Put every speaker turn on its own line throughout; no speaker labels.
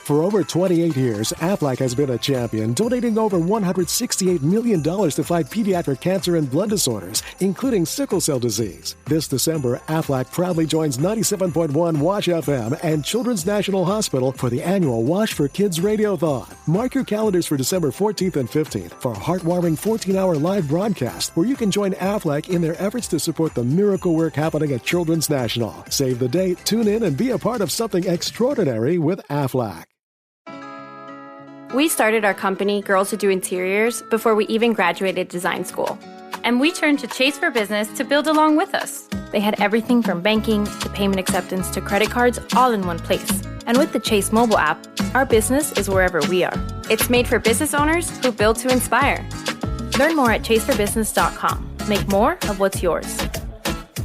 For over 28 years, Aflac has been a champion, donating over $168 million to fight pediatric cancer and blood disorders, including sickle cell disease. This December, Aflac proudly joins 97.1 Wash FM and Children's National Hospital for the annual Wash for Kids Radiothon. Mark your calendars for December 14th and 15th for a heartwarming 14-hour live broadcast where you can join Aflac in their efforts to support the miracle work happening at Children's National. Save the date, tune in, and be a part of something extraordinary with Aflac.
We started our company, Girls Who Do Interiors, before we even graduated design school.
And we turned to Chase for Business to build along with us.
They had everything from banking to payment acceptance to credit cards all in one place. And with the Chase mobile app, our business is wherever we are. It's made for business owners who build to inspire. Learn more at chaseforbusiness.com. Make more of what's yours.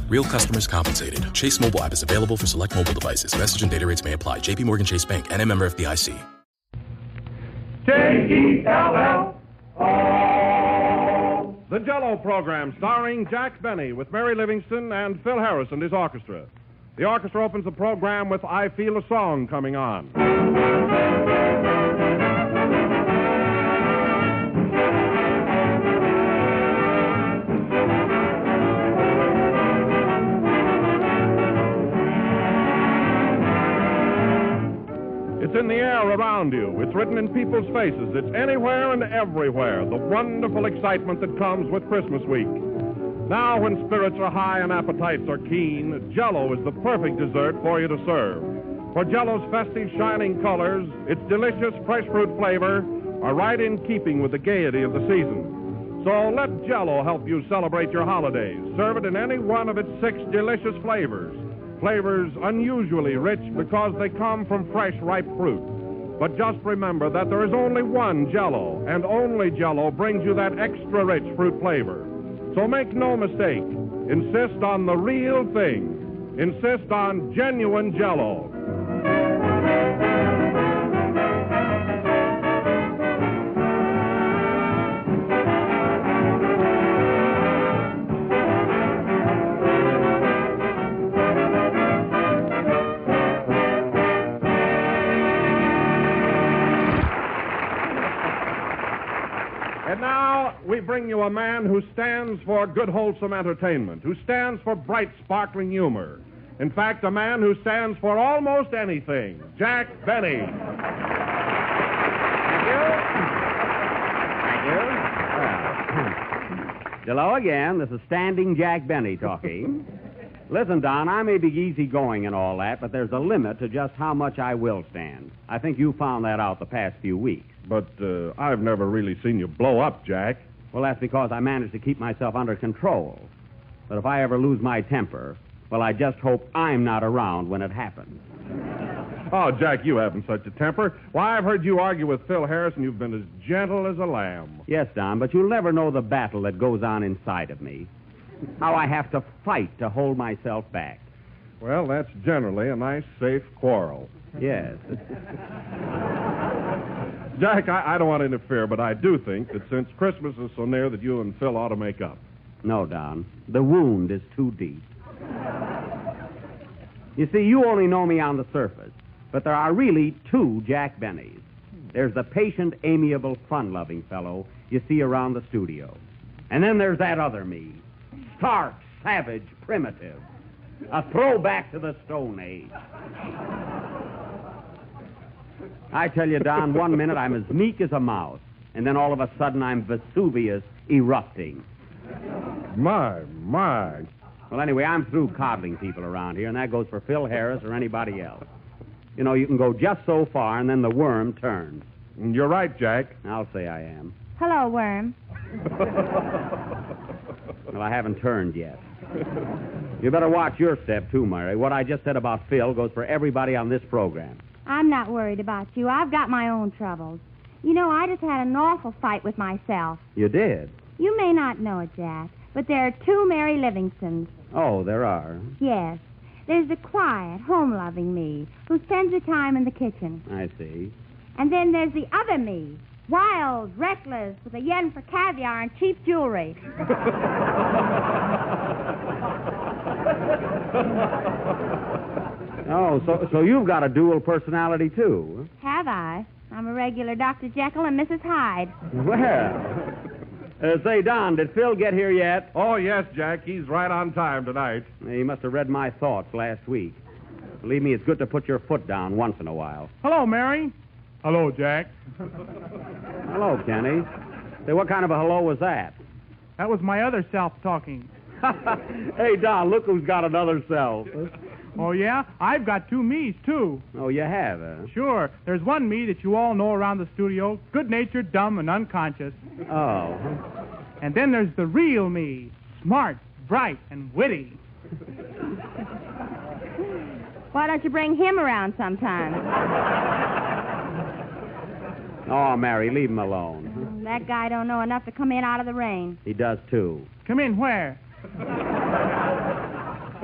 Real customers compensated. Chase mobile app is available for select mobile devices. Message and data rates may apply. JP Morgan Chase Bank and a member FDIC.
J-E-L-L-O. The Jell-O program starring Jack Benny with Mary Livingston and Phil Harris and his orchestra. The orchestra opens the program with I Feel a Song Coming On. It's in the air around you. It's written in people's faces. It's anywhere and everywhere. The wonderful excitement that comes with Christmas week. Now, when spirits are high and appetites are keen, Jell-O is the perfect dessert for you to serve. For Jell-O's festive, shining colors, its delicious fresh fruit flavor are right in keeping with the gaiety of the season. So let Jell-O help you celebrate your holidays. Serve it in any one of its 6 delicious flavors. Flavors unusually rich because they come from fresh, ripe fruit. But just remember that there is only one Jell-O, and only Jell-O brings you that extra rich fruit flavor. So make no mistake. Insist on the real thing. Insist on genuine Jell-O. And now we bring you a man who stands for good, wholesome entertainment, who stands for bright, sparkling humor. In fact, a man who stands for almost anything, Jack Benny.
Thank you. Hello again. This is Standing Jack Benny talking. Listen, Don, I may be easygoing and all that, but there's a limit to just how much I will stand. I think you found that out the past few weeks.
But I've never really seen you blow up, Jack.
Well, that's because I managed to keep myself under control. But if I ever lose my temper, well, I just hope I'm not around when it happens.
Oh, Jack, you haven't such a temper. Why, I've heard you argue with Phil Harris, and you've been as gentle as a lamb.
Yes, Don, but you'll never know the battle that goes on inside of me. How I have to fight to hold myself back.
Well, that's generally a nice, safe quarrel.
Yes.
Jack, I don't want to interfere, but I do think that since Christmas is so near that you and Phil ought to make up.
No, Don. The wound is too deep. You see, you only know me on the surface, but there are really 2 Jack Bennys. There's the patient, amiable, fun-loving fellow you see around the studio. And then there's that other me. Stark, savage, primitive. A throwback to the Stone Age. I tell you, Don, one minute I'm as meek as a mouse, and then all of a sudden I'm Vesuvius erupting.
My.
Well, anyway, I'm through coddling people around here, and that goes for Phil Harris or anybody else. You know, you can go just so far, and then the worm turns.
You're right, Jack.
I'll say I am.
Hello, worm.
Well, I haven't turned yet. You better watch your step, too, Murray. What I just said about Phil goes for everybody on this program.
I'm not worried about you. I've got my own troubles. You know, I just had an awful fight with myself.
You did?
You may not know it, Jack, but there are 2 Mary Livingstons.
Oh, there are?
Yes. There's the quiet, home-loving me, who spends her time in the kitchen.
I see.
And then there's the other me, wild, reckless, with a yen for caviar and cheap jewelry.
Oh, so you've got a dual personality, too.
Have I? I'm a regular Dr. Jekyll and Mrs. Hyde.
Well, say, Don, did Phil get here yet?
Oh, yes, Jack. He's right on time tonight.
He must have read my thoughts last week. Believe me, it's good to put your foot down once in a while.
Hello, Mary. Hello, Jack.
Hello, Kenny. Say, what kind of a hello was that?
That was my other self talking.
Hey, Don, look who's got another self.
Oh, yeah? I've got two me's, too.
Oh, you have,
Sure. There's one me that you all know around the studio, good-natured, dumb, and unconscious.
Oh.
And then there's the real me, smart, bright, and witty.
Why don't you bring him around sometime?
Oh, Mary, leave him alone.
That guy don't know enough to come in out of the rain.
He does, too.
Come in where?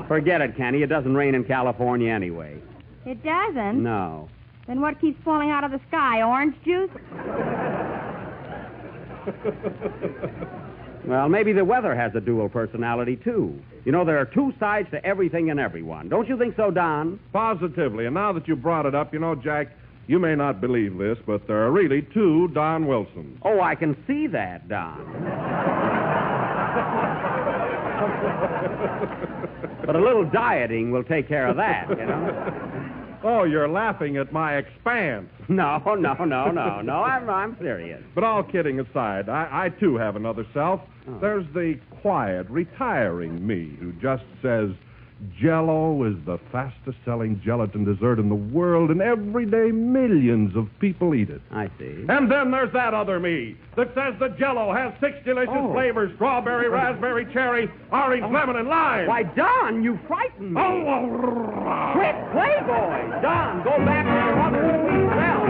Forget it, Kenny. It doesn't rain in California anyway.
It doesn't?
No.
Then what keeps falling out of the sky? Orange juice?
Well, maybe the weather has a dual personality, too. You know, there are two sides to everything and everyone. Don't you think so, Don?
Positively. And now that you brought it up, you know, Jack, you may not believe this, but there are really two Don Wilsons.
Oh, I can see that, Don. But a little dieting will take care of that, you know.
Oh, you're laughing at my expanse.
No, I'm serious.
But all kidding aside, I too have another self.
Oh.
There's the quiet, retiring me who just says, Jell-O is the fastest-selling gelatin dessert in the world, and every day millions of people eat it.
I see.
And then there's that other me that says that Jell-O has 6 delicious flavors: strawberry, raspberry, cherry, orange, lemon, and lime.
Why, Don, you frightened me.
Oh,
Quit, playboy. Don, go back to your mother's sweet self.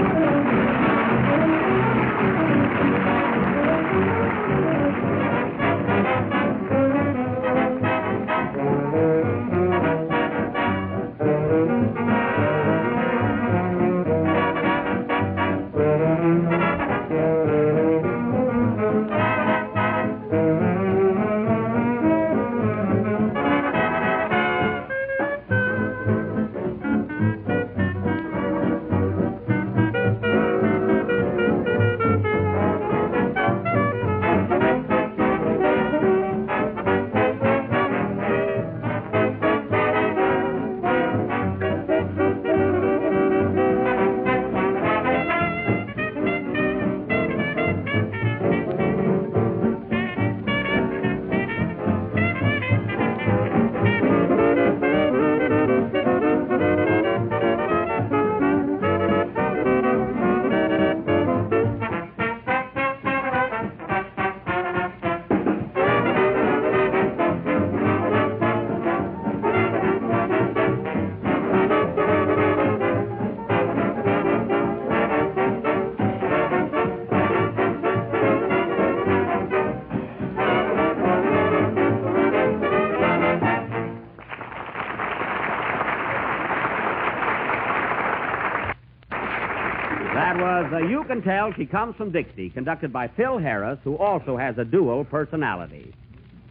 You Can Tell She Comes from Dixie, conducted by Phil Harris, who also has a dual personality.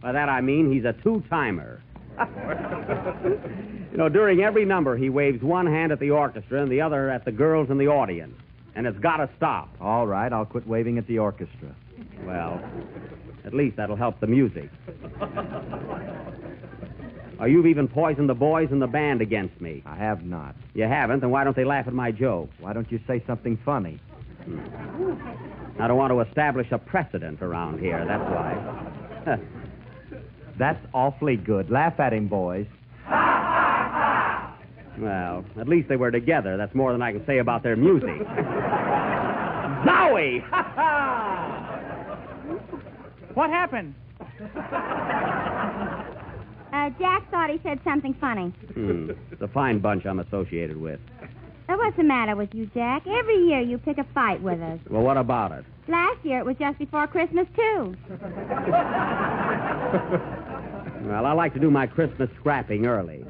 By that I mean he's a two-timer. You know, during every number, he waves one hand at the orchestra and the other at the girls in the audience. And it's got to stop.
All right, I'll quit waving at the orchestra.
Well, at least that'll help the music. Or you've even poisoned the boys in the band against me.
I have not.
You haven't? Then why don't they laugh at my joke?
Why don't you say something funny?
I don't want to establish a precedent around here, that's why.
That's awfully good. Laugh at him, boys.
Well, at least they were together. That's more than I can say about their music. Zowie!
What happened?
Jack thought he said something funny.
It's a fine bunch I'm associated with.
What's the matter with you, Jack? Every year you pick a fight with us.
Well, what about it?
Last year it was just before Christmas, too.
Well, I like to do my Christmas scrapping early.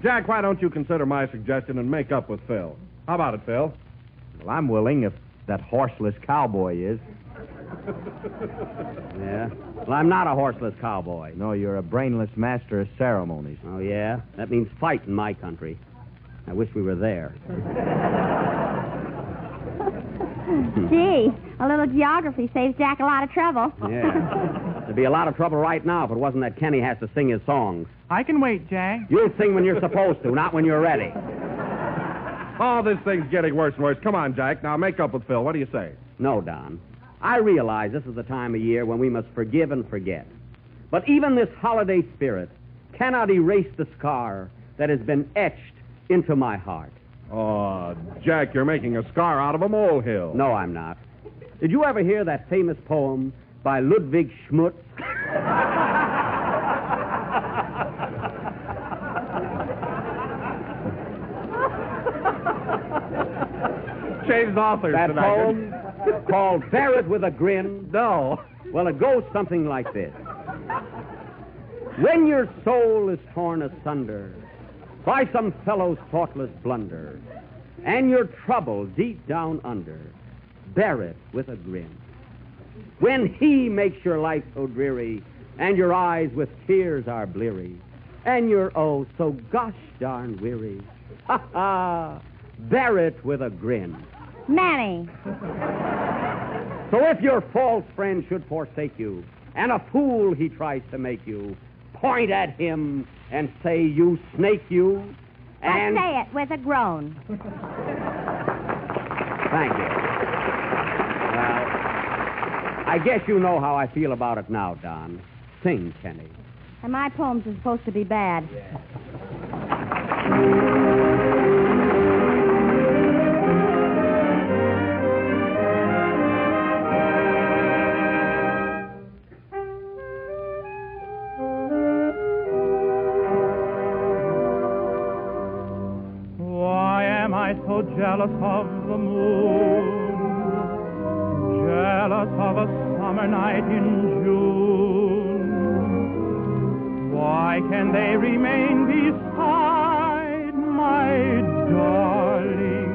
Jack, why don't you consider my suggestion and make up with Phil? How about it, Phil?
Well, I'm willing if that horseless cowboy is.
Yeah? Well, I'm not a horseless cowboy.
No, you're a brainless master of ceremonies.
Oh, yeah? That means fight in my country. I wish we were there.
Gee, a little geography saves Jack a lot of trouble.
Yeah. There'd be a lot of trouble right now if it wasn't that Kenny has to sing his songs.
I can wait, Jack.
You'll sing when you're supposed to, not when you're ready.
Oh, this thing's getting worse and worse. Come on, Jack. Now make up with Phil. What do you say?
No, Don. I realize this is the time of year when we must forgive and forget. But even this holiday spirit cannot erase the scar that has been etched into my heart.
Oh, Jack, you're making a scar out of a molehill.
No, I'm not. Did you ever hear that famous poem by Ludwig Schmutz?
Changed authors
That
tonight.
poem called Bear It With a Grin?
No.
Well, it goes something like this. When your soul is torn asunder by some fellow's thoughtless blunder, and you're troubled deep down under, bear it with a grin. When he makes your life so dreary, and your eyes with tears are bleary, and you're oh so gosh darn weary, ha ha, bear it with a grin.
Manny.
So if your false friend should forsake you, and a fool he tries to make you, point at him and say, you snake you, and...
Let's say it with a groan.
Thank you. Well, I guess you know how I feel about it now, Don. Sing, Kenny.
And my poems are supposed to be bad.
So jealous of the moon, jealous of a summer night in June. Why can they remain beside my darling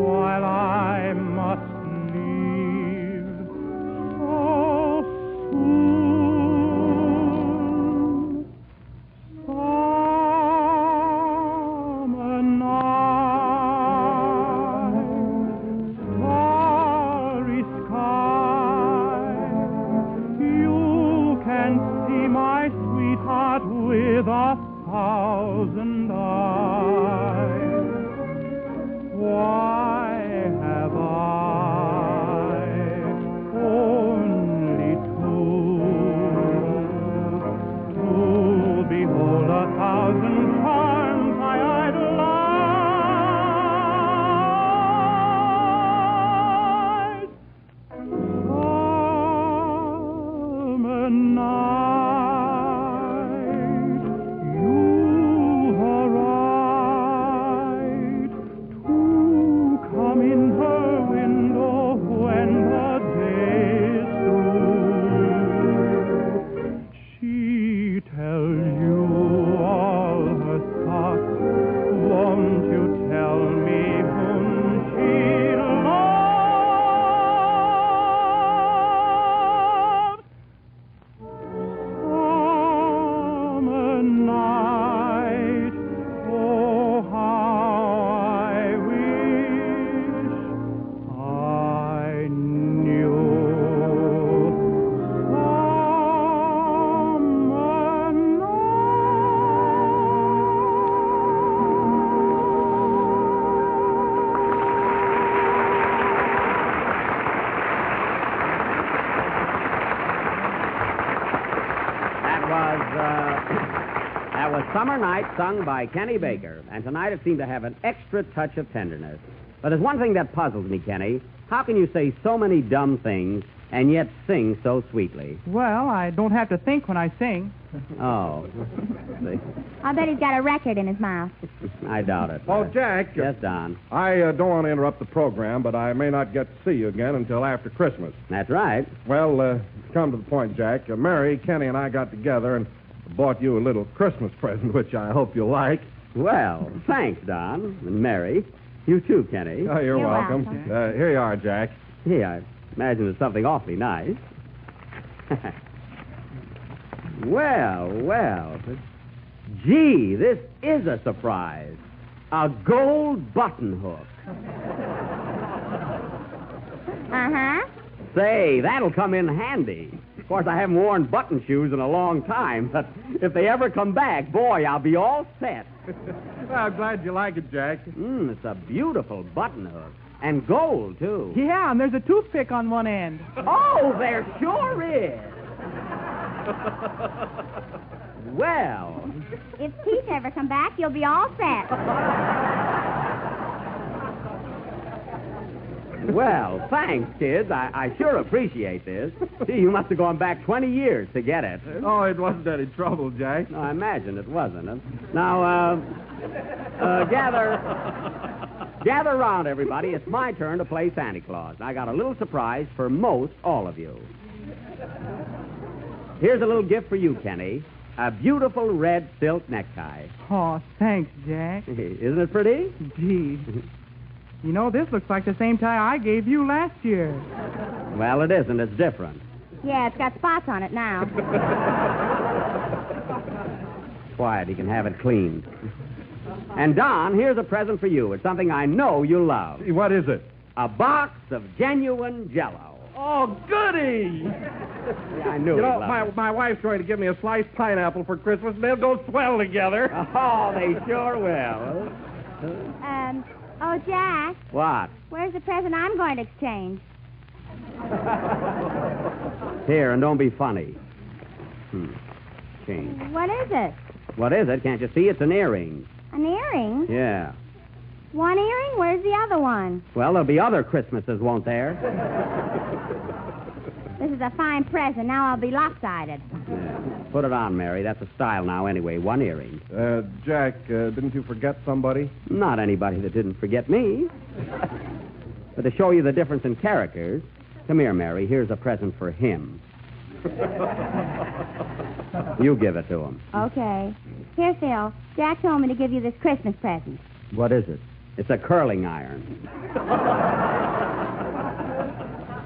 while I must leave so soon? Summer night, starry sky, you can see my sweetheart with 1,000 eyes. Why have I only two to behold 1,000 charms I idolize? Summer night, you are right to come in her window when the day is through. She tells you all her thoughts. Won't you tell me whom she loves? Summer night, oh how I wish I knew. Summer
That was Summer Night, sung by Kenny Baker. And tonight it seemed to have an extra touch of tenderness. But there's one thing that puzzles me, Kenny. How can you say so many dumb things and yet sing so sweetly?
Well, I don't have to think when I sing.
Oh. See,
I bet he's got a record in his mouth.
I doubt it.
Oh, Jack.
Yes, Don.
I don't want to interrupt the program, but I may not get to see you again until after Christmas.
That's right.
Well, to come to the point, Jack, Mary, Kenny, and I got together and bought you a little Christmas present, which I hope you'll like.
Well, thanks, Don. And Mary. You too, Kenny.
Oh, you're welcome.
welcome.
Here you are, Jack.
Gee, I imagine it's something awfully nice. Well. Gee, this is a surprise. A gold button hook.
Uh-huh.
Say, that'll come in handy. Of course, I haven't worn button shoes in a long time, but if they ever come back, boy, I'll be all set.
Well, I'm glad you like it, Jack.
It's a beautiful button hook. And gold, too.
Yeah, and there's a toothpick on one end.
Oh, there sure is. Well.
If teeth ever come back, you'll be all set.
Well, thanks, kids. I sure appreciate this. Gee, you must have gone back 20 years to get it.
Oh, it wasn't any trouble, Jack.
No, I imagine it wasn't. Now, gather around, everybody. It's my turn to play Santa Claus. I got a little surprise for most all of you. Here's a little gift for you, Kenny. A beautiful red silk necktie.
Oh, thanks, Jack.
Isn't it pretty?
Gee. You know, this looks like the same tie I gave you last year.
Well, it isn't. It's different.
Yeah, it's got spots on it now.
Quiet. He can have it cleaned. And, Don, here's a present for you. It's something I know you love.
What is it?
A box of genuine Jell-O.
Oh, goody!
Yeah, I knew
You know,
he'd love it.
my wife's going to give me a sliced pineapple for Christmas, and they'll go swell together.
Oh, they sure will.
Oh, Jack,
What?
where's the present I'm going to exchange?
Here, and don't be funny. Change.
What is it?
What is it? Can't you see? It's an earring.
An earring?
Yeah.
One earring? Where's the other one?
Well, there'll be other Christmases, won't there?
This is a fine present. Now I'll be lopsided.
Yeah. Put it on, Mary. That's a style now, anyway. One earring.
Jack, didn't you forget somebody?
Not anybody that didn't forget me. But to show you the difference in characters, come here, Mary. Here's a present for him. You give it to him.
Okay. Here, Phil. Jack told me to give you this Christmas present.
What is it? It's a curling iron.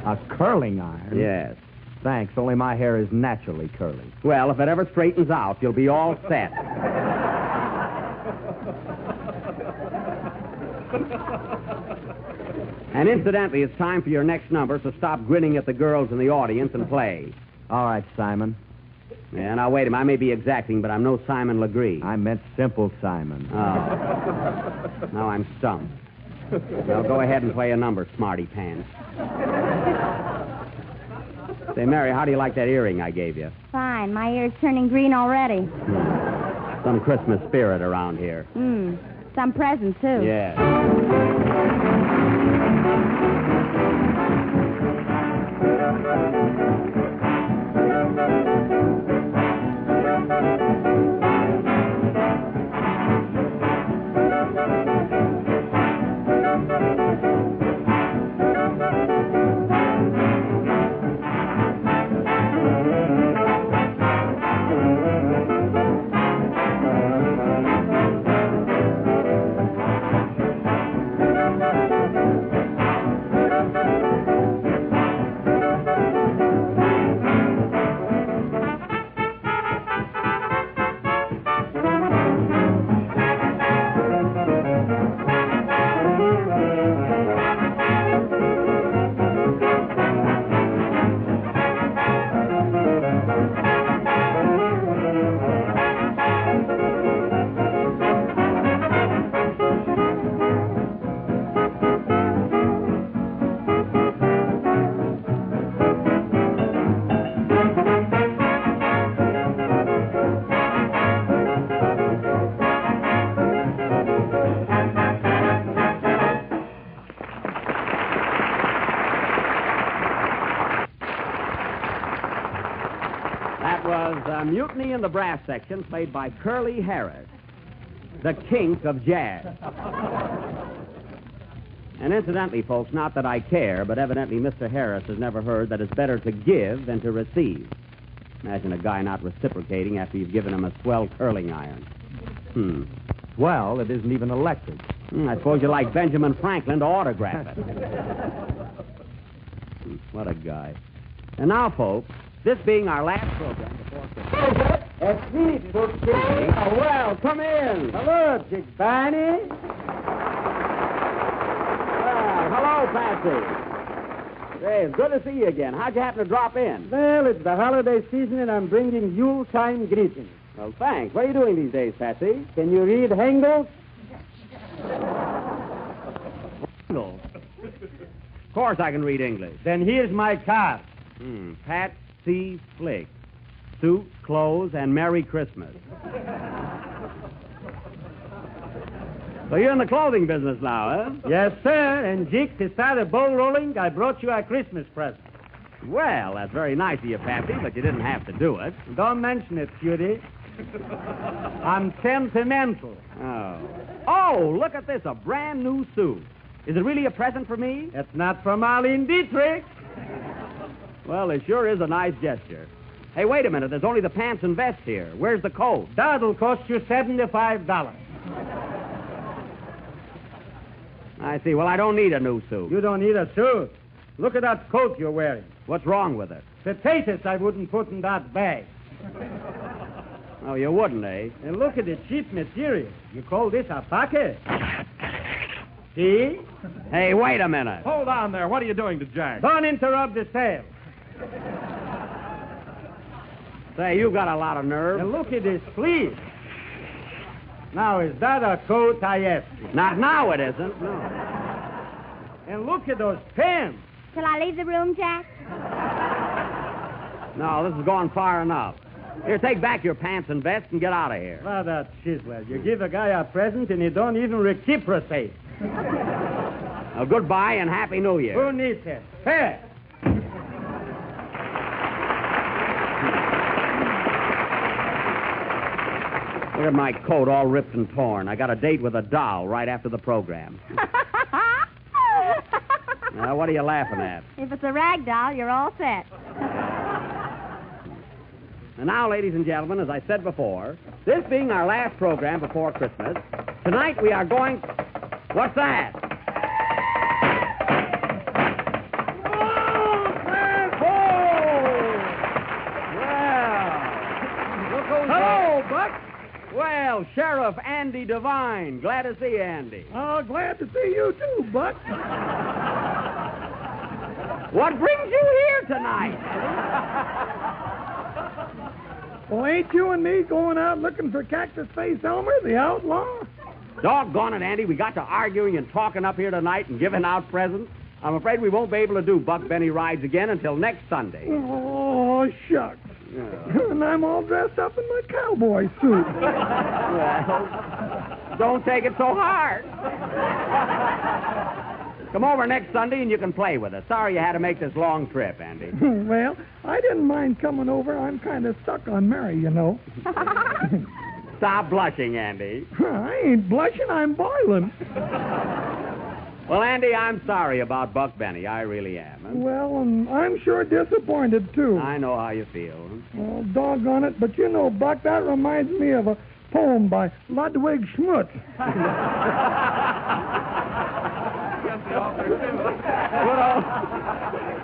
A curling iron?
Yes.
Thanks, only my hair is naturally curly.
Well, if it ever straightens out, you'll be all set. And incidentally, it's time for your next number, so stop grinning at the girls in the audience and play.
All right, Simon.
Yeah, now, wait a minute. I may be exacting, but I'm no Simon Legree.
I meant Simple Simon.
Oh. Now I'm stumped. Now, go ahead and play a number, smarty pants. Say, Mary, how do you like that earring I gave you?
Fine. My ear's turning green already.
Some Christmas spirit around here.
Some present, too.
Yeah. Mutiny in the Brass Section, played by Curly Harris, the kink of jazz. And incidentally, folks, not that I care, but evidently Mr. Harris has never heard that it's better to give than to receive. Imagine a guy not reciprocating after you've given him a swell curling iron.
Well, it isn't even electric.
I suppose you like Benjamin Franklin to autograph it. What a guy. And now, folks, this being our last program before Christmas.
Well, come in.
Hello, Big Barney. Patsy. Hey, it's good to see you again. How'd you happen to drop in?
Well, it's the holiday season, and I'm bringing Yuletime greetings.
Well, thanks. What are you doing these days, Patsy?
Can you read Hengel?
Hengel? Of course I can read English.
Then here's my card.
Patsy Flick. Suit, clothes, and Merry Christmas. So you're in the clothing business now, huh?
Yes, sir. And, Jake, to start a ball rolling, I brought you a Christmas present.
Well, that's very nice of you, Patsy, but you didn't have to do it.
Don't mention it, cutie. I'm sentimental.
Oh, look at this, a brand new suit. Is it really a present for me?
It's not from Marlene Dietrich.
Well, it sure is a nice gesture. Hey, wait a minute. There's only the pants and vest here. Where's the coat?
That'll cost you $75.
I see. Well, I don't need a new suit.
You don't need a suit. Look at that coat you're wearing.
What's wrong with it?
Potatoes I wouldn't put in that bag.
Oh, you wouldn't, eh?
And look at the cheap material. You call this a pocket? See?
Hey, wait a minute.
Hold on there. What are you doing to Jack?
Don't interrupt the sale.
Say, you've got a lot of nerve.
And look at this sleeve. Now, is that a coat, I ask you?
Not now, it isn't. No.
And look at those pins.
Shall I leave the room, Jack?
No, this is going far enough. Here, take back your pants and vest and get out of here.
Well, that's Chiswell. You give a guy a present and he don't even reciprocate.
Well, goodbye and Happy New Year.
Who needs it? Hey!
Look at my coat all ripped and torn. I got a date with a doll right after the program. Now, what are you laughing at?
If it's a rag doll, you're all set.
And now, ladies and gentlemen, as I said before, this being our last program before Christmas, tonight we are going... What's that?
Hello, Buck.
Well, Sheriff Andy Devine. Glad to see you, Andy.
Oh, glad to see you too, Buck.
What brings you here tonight?
Well, ain't you and me going out looking for Cactus Face Elmer, the outlaw?
Doggone it, Andy. We got to arguing and talking up here tonight and giving out presents. I'm afraid we won't be able to do Buck Benny Rides again until next Sunday.
Oh, shucks. Yeah. And I'm all dressed up in my cowboy suit.
Well, don't take it so hard. Come over next Sunday and you can play with us. Sorry you had to make this long trip, Andy.
Well, I didn't mind coming over. I'm kind of stuck on Mary, you know.
Stop blushing, Andy.
I ain't blushing. I'm boiling.
Well, Andy, I'm sorry about Buck Benny. I really am.
Well, I'm sure disappointed, too.
I know how you feel.
Well, doggone it. But you know, Buck, that reminds me of a poem by Ludwig Schmutz.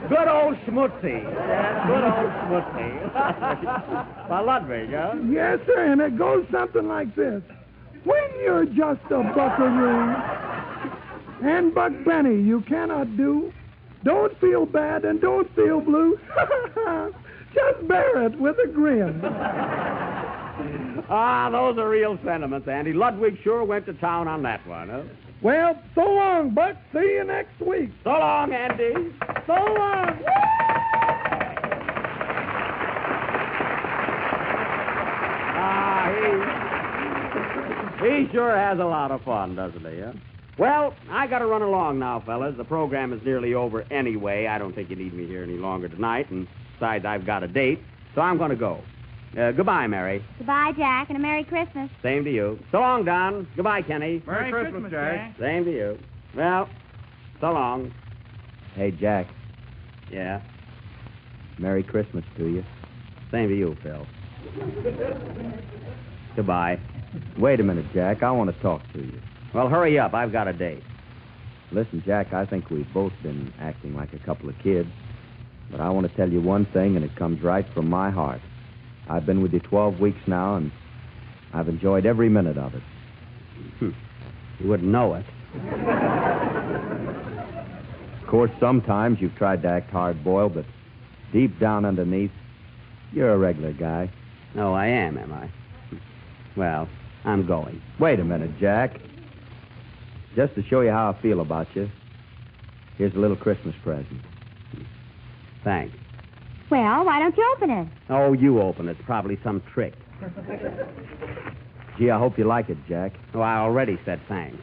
Good old Schmutzy. Yeah, good old Schmutzy. By Ludwig, huh?
Yes, sir, and it goes something like this. When you're just a buckaroo and Buck Benny you cannot do, don't feel bad and don't feel blue. Just bear it with a grin.
Ah, those are real sentiments, Andy. Ludwig sure went to town on that one, huh?
Well, so long, Buck. See you next week.
So long, Andy.
So long.
He sure has a lot of fun, doesn't he, huh? Well, I got to run along now, fellas. The program is nearly over anyway. I don't think you need me here any longer tonight, and besides, I've got a date, so I'm going to go. Goodbye, Mary.
Goodbye, Jack, and a Merry Christmas.
Same to you. So long, Don. Goodbye, Kenny.
Merry Christmas, Jack.
Same to you. Well, so long.
Hey, Jack.
Yeah?
Merry Christmas to you.
Same to you, Phil. Goodbye.
Wait a minute, Jack. I want to talk to you.
Well, hurry up. I've got a date.
Listen, Jack, I think we've both been acting like a couple of kids. But I want to tell you one thing, and it comes right from my heart. I've been with you 12 weeks now, and I've enjoyed every minute of it.
You wouldn't know it.
course, sometimes you've tried to act hard-boiled, but deep down underneath, you're a regular guy.
Oh, I am I? Well, I'm going.
Wait a minute, Jack. Just to show you how I feel about you, here's a little Christmas present.
Thanks.
Well, why don't you open it?
Oh, you open it. It's probably some trick.
Gee, I hope you like it, Jack.
Oh, I already said thanks.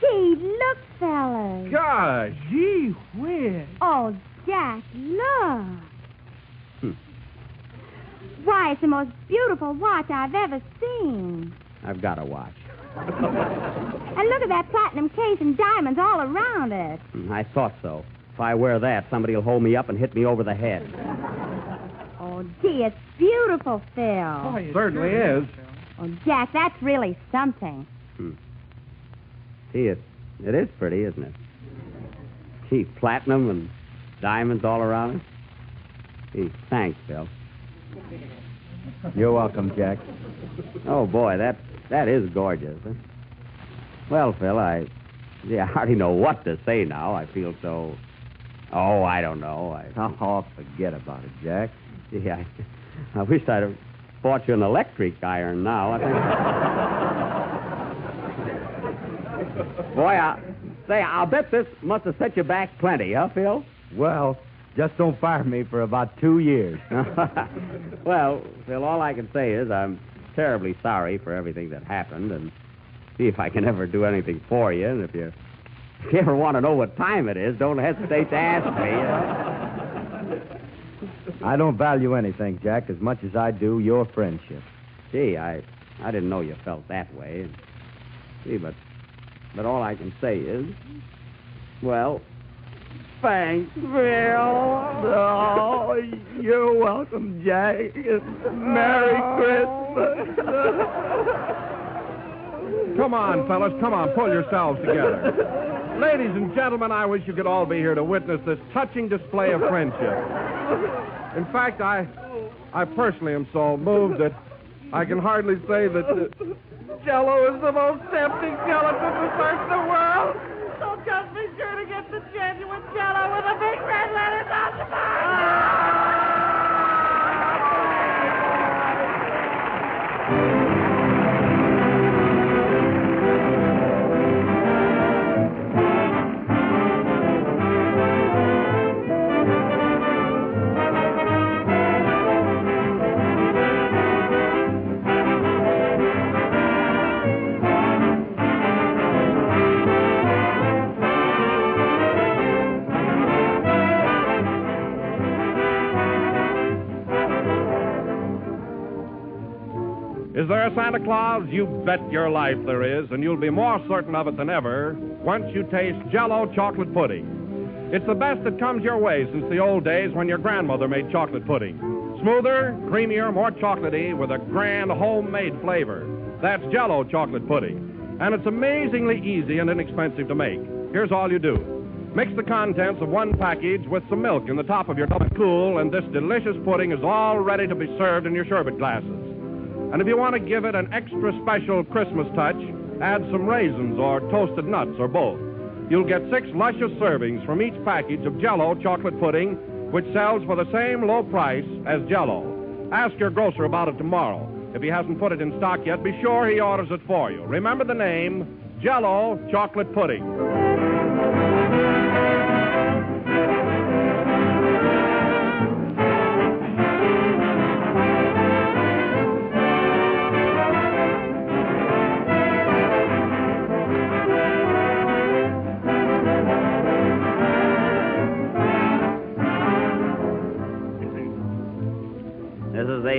Gee, look, fellas.
Gosh, gee whiz.
Oh, Jack, look. Why, it's the most beautiful watch I've ever seen.
I've got a watch.
And look at that platinum case and diamonds all around it.
I thought so. If I wear that, somebody will hold me up and hit me over the head.
Oh, gee, it's beautiful, Phil.
Oh, it certainly is.
Oh, Jack, that's really something.
Gee, it is pretty, isn't it? Gee, platinum and diamonds all around it. Gee, thanks, Phil.
You're welcome, Jack.
Oh, boy, that is gorgeous. Huh? Well, Phil, I hardly know what to say now. I feel so... Oh, I don't know.
Oh, forget about it, Jack.
Gee, I wish I'd have bought you an electric iron now. Boy, I'll bet this must have set you back plenty, huh, Phil?
Well, just don't fire me for about 2 years.
Well, Phil, all I can say is I'm terribly sorry for everything that happened, and see if I can ever do anything for you. And if you ever want to know what time it is, don't hesitate to ask me.
I don't value anything, Jack, as much as I do your friendship.
Gee, I didn't know you felt that way. Gee, but all I can say is, well, thanks, Phil.
Oh, you're welcome, Jack. Merry Christmas.
Come on, fellas, come on, pull yourselves together. Ladies and gentlemen, I wish you could all be here to witness this touching display of friendship. In fact, I personally am so moved that I can hardly say that Jell-O is the most tempting gelatin dessert in the world. So just be sure to get the genuine Jell-O with the big red letters on the back. Is there a Santa Claus? You bet your life there is, and you'll be more certain of it than ever once you taste Jell-O chocolate pudding. It's the best that comes your way since the old days when your grandmother made chocolate pudding. Smoother, creamier, more chocolatey with a grand homemade flavor. That's Jell-O chocolate pudding. And it's amazingly easy and inexpensive to make. Here's all you do. Mix the contents of one package with some milk in the top of your tub and cool, and this delicious pudding is all ready to be served in your sherbet glasses. And if you want to give it an extra special Christmas touch, add some raisins or toasted nuts or both. You'll get 6 luscious servings from each package of Jell-O chocolate pudding, which sells for the same low price as Jell-O. Ask your grocer about it tomorrow. If he hasn't put it in stock yet, be sure he orders it for you. Remember the name, Jell-O chocolate pudding.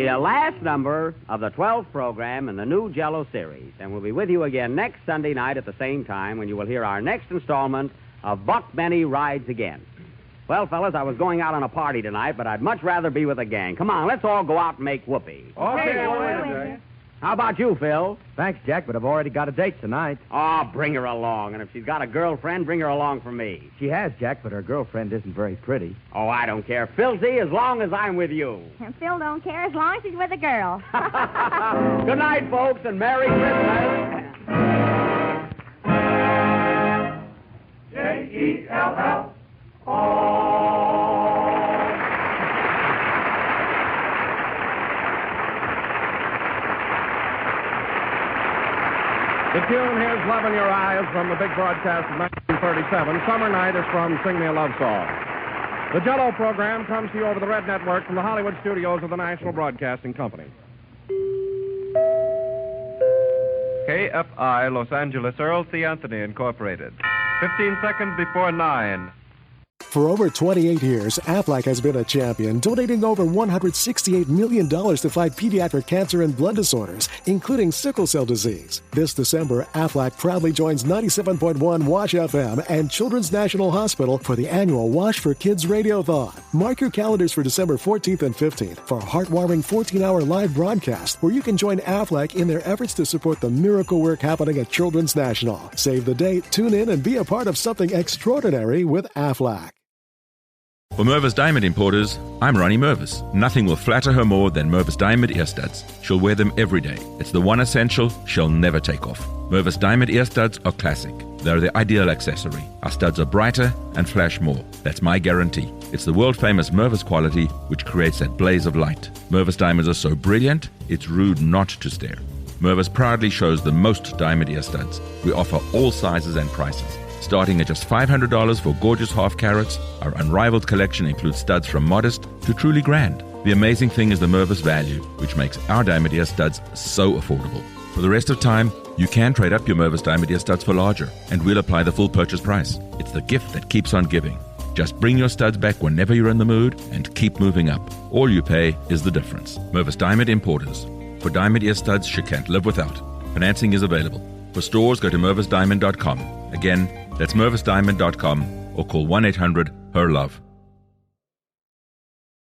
The last number of the 12th program in the new Jell-O series. And we'll be with you again next Sunday night at the same time when you will hear our next installment of Buck Benny Rides Again. Well, fellas, I was going out on a party tonight, but I'd much rather be with a gang. Come on, let's all go out and make whoopee.
Okay.
How about you, Phil?
Thanks, Jack, but I've already got a date tonight.
Oh, bring her along. And if she's got a girlfriend, bring her along for me.
She has, Jack, but her girlfriend isn't very pretty.
Oh, I don't care. Filthy, as long as I'm with you.
And Phil don't care as long as he's with a girl.
Good night, folks, and Merry Christmas.
J-E
The tune, Here's Love in Your Eyes, from the big broadcast of 1937. Summer Night is from Sing Me a Love Song. The Jell-O program comes to you over the Red Network from the Hollywood studios of the National Broadcasting Company.
KFI, Los Angeles, Earl C. Anthony, Incorporated. 15 seconds before 9.
For over 28 years, Aflac has been a champion, donating over $168 million to fight pediatric cancer and blood disorders, including sickle cell disease. This December, Aflac proudly joins 97.1 Wash FM and Children's National Hospital for the annual Wash for Kids Radiothon. Mark your calendars for December 14th and 15th for a heartwarming 14-hour live broadcast where you can join Aflac in their efforts to support the miracle work happening at Children's National. Save the date, tune in, and be a part of something extraordinary with Aflac.
For Mervis Diamond Importers, I'm Ronnie Mervis. Nothing will flatter her more than Mervis Diamond ear studs. She'll wear them every day. It's the one essential she'll never take off. Mervis Diamond ear studs are classic. They're the ideal accessory. Our studs are brighter and flash more. That's my guarantee. It's the world-famous Mervis quality which creates that blaze of light. Mervis diamonds are so brilliant, it's rude not to stare. Mervis proudly shows the most diamond ear studs. We offer all sizes and prices. Starting at just $500 for gorgeous half carats, our unrivaled collection includes studs from modest to truly grand. The amazing thing is the Mervis value, which makes our diamond ear studs so affordable. For the rest of time, you can trade up your Mervis diamond ear studs for larger, and we'll apply the full purchase price. It's the gift that keeps on giving. Just bring your studs back whenever you're in the mood and keep moving up. All you pay is the difference. Mervis Diamond Importers. For diamond ear studs she can't live without. Financing is available. For stores, go to mervisdiamond.com. Again, that's mervisdiamond.com or call 1-800-HER-LOVE.